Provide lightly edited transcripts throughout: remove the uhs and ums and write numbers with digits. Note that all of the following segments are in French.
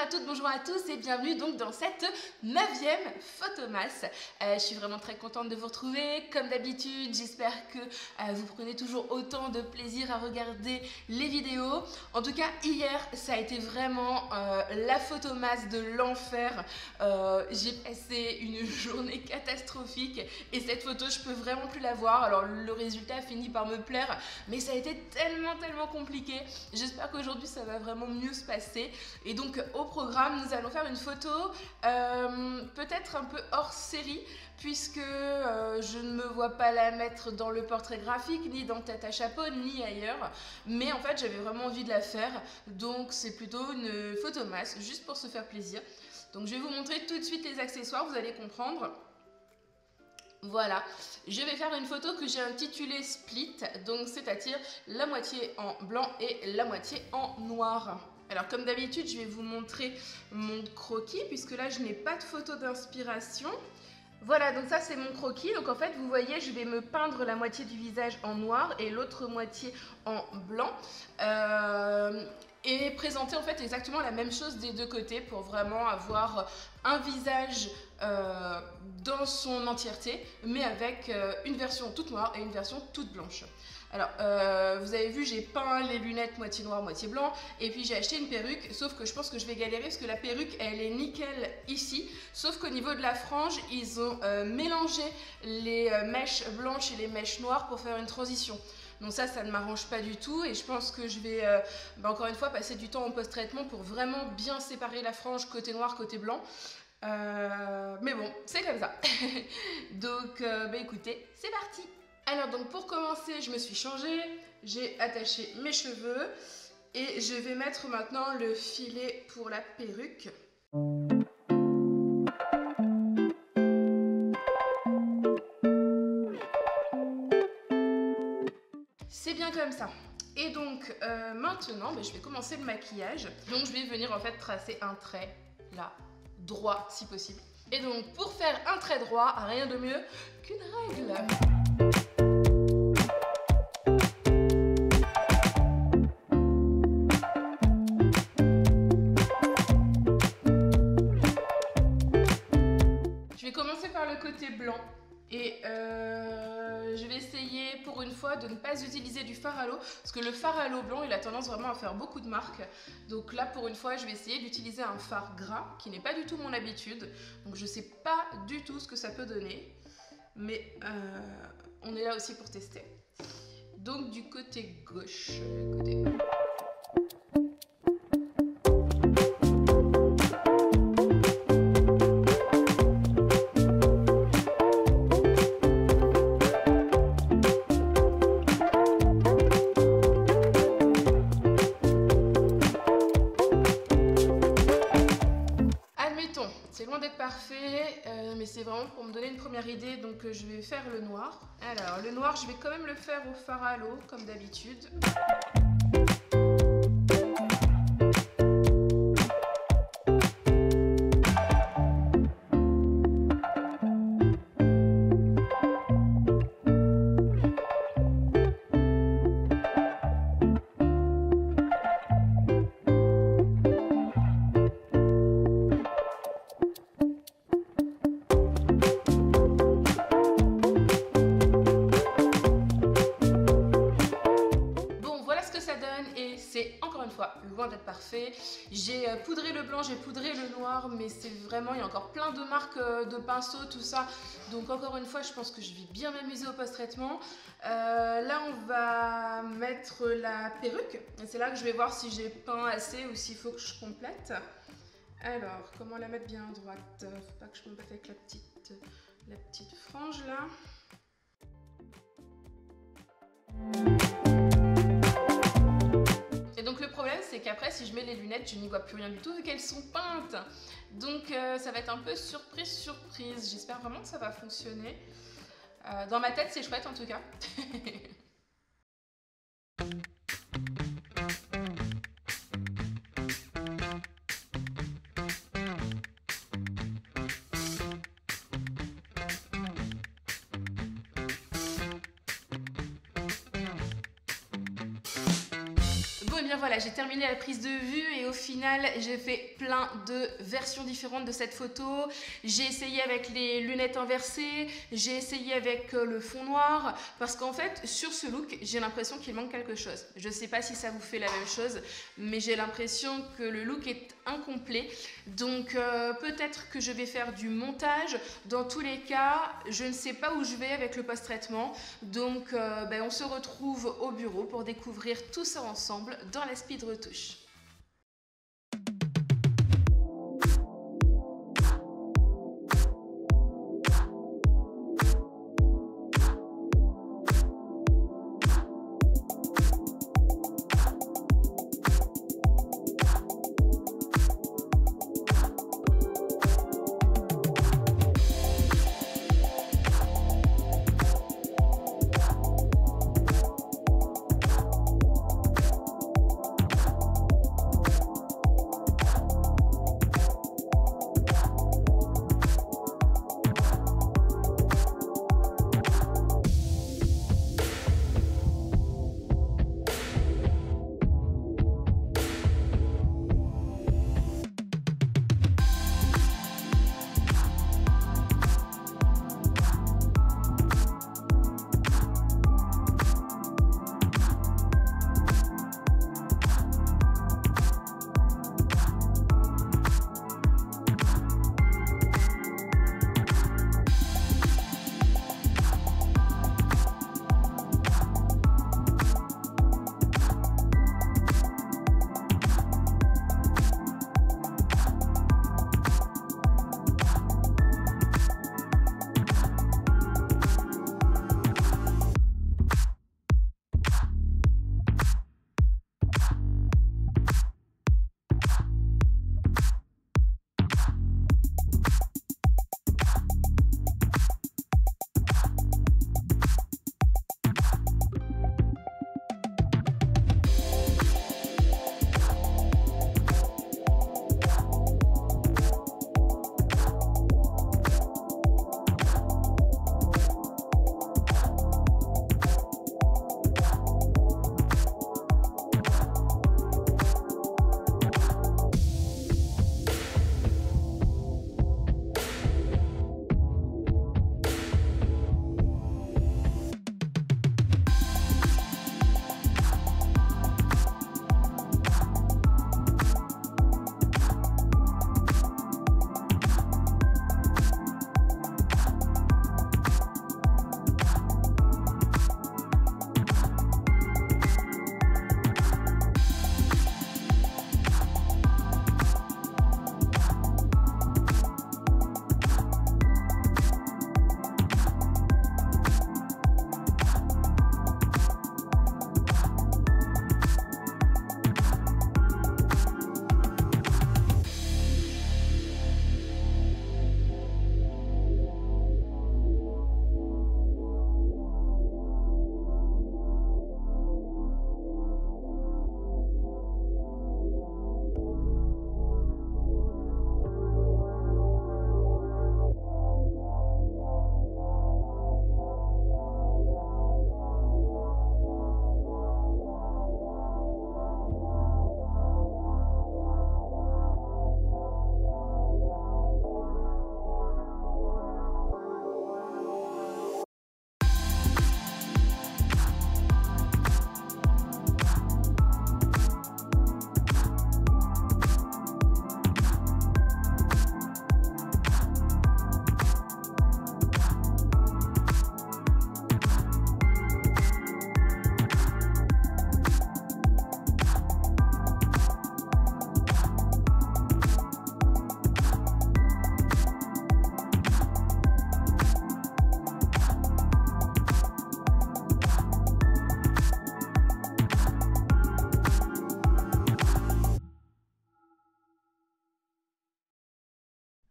à toutes, bonjour à tous et bienvenue donc dans cette 9e Photomass. Je suis vraiment très contente de vous retrouver. Comme d'habitude, j'espère que vous prenez toujours autant de plaisir à regarder les vidéos. En tout cas, hier, ça a été vraiment la Photomass de l'enfer. J'ai passé une journée catastrophique et cette photo, je peux vraiment plus la voir. Alors, le résultat finit par me plaire, mais ça a été tellement compliqué. J'espère qu'aujourd'hui, ça va vraiment mieux se passer. Et donc au programme, nous allons faire une photo peut-être un peu hors série, puisque je ne me vois pas la mettre dans le portrait graphique, ni dans Tête à chapeau, ni ailleurs. Mais en fait, j'avais vraiment envie de la faire, donc c'est plutôt une photomass, juste pour se faire plaisir. Donc je vais vous montrer tout de suite les accessoires, vous allez comprendre. Voilà, je vais faire une photo que j'ai intitulée Split, donc c'est-à-dire la moitié en blanc et la moitié en noir. Alors comme d'habitude, je vais vous montrer mon croquis, puisque là je n'ai pas de photo d'inspiration. Voilà, donc ça c'est mon croquis. Donc en fait, vous voyez, je vais me peindre la moitié du visage en noir et l'autre moitié en blanc. Et présenter en fait exactement la même chose des deux côtés pour vraiment avoir un visage dans son entièreté, mais avec une version toute noire et une version toute blanche. Alors, vous avez vu, j'ai peint les lunettes moitié noir, moitié blanc, et puis j'ai acheté une perruque, sauf que je pense que je vais galérer parce que la perruque, elle est nickel ici, sauf qu'au niveau de la frange, ils ont mélangé les mèches blanches et les mèches noires pour faire une transition. Donc ça ne m'arrange pas du tout et je pense que je vais encore une fois passer du temps en post-traitement pour vraiment bien séparer la frange côté noir, côté blanc. Mais bon, c'est comme ça. Donc écoutez, c'est parti. Alors donc pour commencer, je me suis changée, j'ai attaché mes cheveux et je vais mettre maintenant le filet pour la perruque. C'est bien comme ça. Et donc maintenant, je vais commencer le maquillage. Donc je vais venir en fait tracer un trait là, droit si possible. Et donc pour faire un trait droit, rien de mieux qu'une règle. Je vais commencer par le côté blanc. Et je vais essayer pour une fois de ne pas utiliser du fard à l'eau parce que le fard à l'eau blanc il a tendance vraiment à faire beaucoup de marques. Donc là pour une fois je vais essayer d'utiliser un fard gras qui n'est pas du tout mon habitude. Donc je sais pas du tout ce que ça peut donner. Mais on est là aussi pour tester. Donc du côté gauche, c'est loin d'être parfait, mais c'est vraiment pour me donner une première idée, donc je vais faire le noir. Alors, le noir, je vais quand même le faire au fard à l'eau, comme d'habitude. Encore une fois, loin d'être parfait. J'ai poudré le blanc, j'ai poudré le noir, mais c'est vraiment, il y a encore plein de marques de pinceaux, tout ça. Donc encore une fois, je pense que je vais bien m'amuser au post-traitement. Là, on va mettre la perruque. C'est là que je vais voir si j'ai peint assez ou s'il faut que je complète. Alors, comment la mettre bien à droite? Faut pas que je complète avec la petite frange là. Et donc le problème c'est qu'après si je mets les lunettes je n'y vois plus rien du tout vu qu'elles sont peintes. Donc ça va être un peu surprise. J'espère vraiment que ça va fonctionner. Dans ma tête c'est chouette en tout cas. Bon, et bien bien voilà, j'ai terminé la prise de vue et au final, j'ai fait plein de versions différentes de cette photo. J'ai essayé avec les lunettes inversées, j'ai essayé avec le fond noir, parce qu'en fait, sur ce look, j'ai l'impression qu'il manque quelque chose. Je ne sais pas si ça vous fait la même chose, mais j'ai l'impression que le look est incomplet. Donc peut-être que je vais faire du montage. Dans tous les cas, je ne sais pas où je vais avec le post-traitement. Donc on se retrouve au bureau pour découvrir tout ça ensemble dans la speed retouche.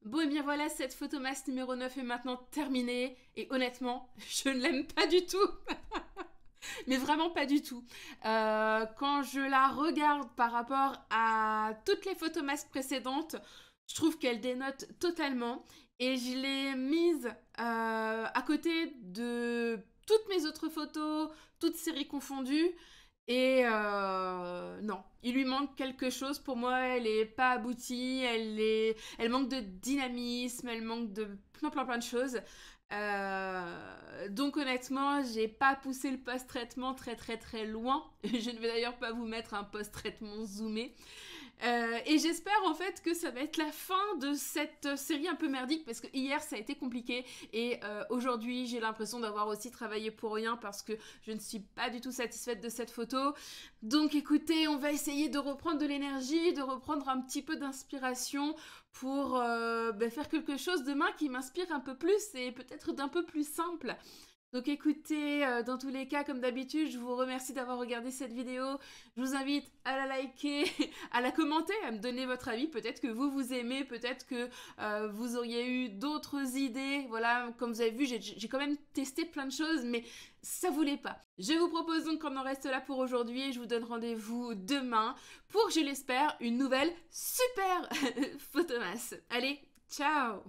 Bon, et bien voilà, cette photomask numéro 9 est maintenant terminée. Et honnêtement, je ne l'aime pas du tout. Mais vraiment pas du tout. Quand je la regarde par rapport à toutes les photomasks précédentes, je trouve qu'elle dénote totalement. Et je l'ai mise à côté de toutes mes autres photos, toutes séries confondues. Et non, il lui manque quelque chose. Pour moi, elle est pas aboutie, elle manque de dynamisme, elle manque de plein de choses. Donc honnêtement, j'ai pas poussé le post-traitement très loin. Je ne vais d'ailleurs pas vous mettre un post-traitement zoomé. Et j'espère en fait que ça va être la fin de cette série un peu merdique parce que hier ça a été compliqué et aujourd'hui j'ai l'impression d'avoir aussi travaillé pour rien parce que je ne suis pas du tout satisfaite de cette photo. Donc écoutez, on va essayer de reprendre de l'énergie, de reprendre un petit peu d'inspiration pour faire quelque chose demain qui m'inspire un peu plus et peut-être d'un peu plus simple. Donc écoutez, dans tous les cas, comme d'habitude, je vous remercie d'avoir regardé cette vidéo. Je vous invite à la liker, à la commenter, à me donner votre avis. Peut-être que vous aimez, peut-être que vous auriez eu d'autres idées. Voilà, comme vous avez vu, j'ai quand même testé plein de choses, mais ça voulait pas. Je vous propose donc qu'on en reste là pour aujourd'hui et je vous donne rendez-vous demain pour, je l'espère, une nouvelle super photomasse. Allez, ciao!